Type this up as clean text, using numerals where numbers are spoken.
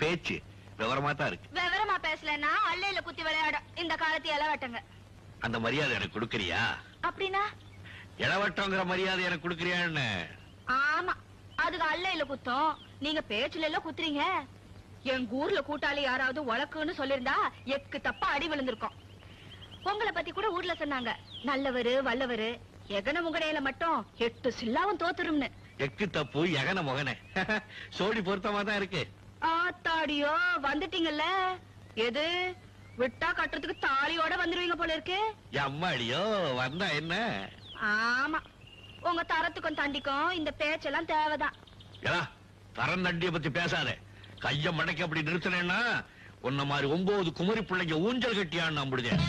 பேச்சு விவரமா தான் இருக்கு. விவரமா பேசலன்னா அள்ளையில குத்தி விளையாட இந்த காலத்து இளவட்டங்க. அந்த மரியாதை எனக்கு கொடுக்கறியா? அப்படின்னா இளவட்டங்கிற மரியாதை எனக்கு கொடுக்கறியான்னு? ஆமா, அதுக்கு அள்ளையில குத்தம். நீங்க பேச்சுல எல்லாம் குத்துறீங்க. எங்க ஊர்ல கூட்டாளி யாராவது உலக்குன்னு சொல்லிருந்தா எக்கு தப்பா அடி விழுந்திருக்கும். உங்களை பத்தி கூட ஊர்ல சொன்னாங்க, நல்லவரு வல்லவரு. எகன முகனையில மட்டும் 8 சில்லாவும் தோத்துரும்னு. எக்கு தப்பு எகன முகனே சோடி பொருத்தமா தான் இருக்கு. ஆத்தாடியோ, வந்துட்டீங்கல்ல. எது விட்டா கட்டுறதுக்கு தாலியோட வந்துருவீங்க போல இருக்கு. அம்மாடியோ, வந்தா என்ன? ஆமா, உங்க தரத்துக்கும் தண்டிக்கும் இந்த பேச்செல்லாம் தேவைதான். தரம் தண்டிய பத்தி பேசாத. கைய மடக்கி அப்படி நிறுத்தினேன்னா உன்ன மாதிரி 9 குமரி பிள்ளைங்க ஊஞ்சல் கட்டியான்னு நம்புடுதேன்.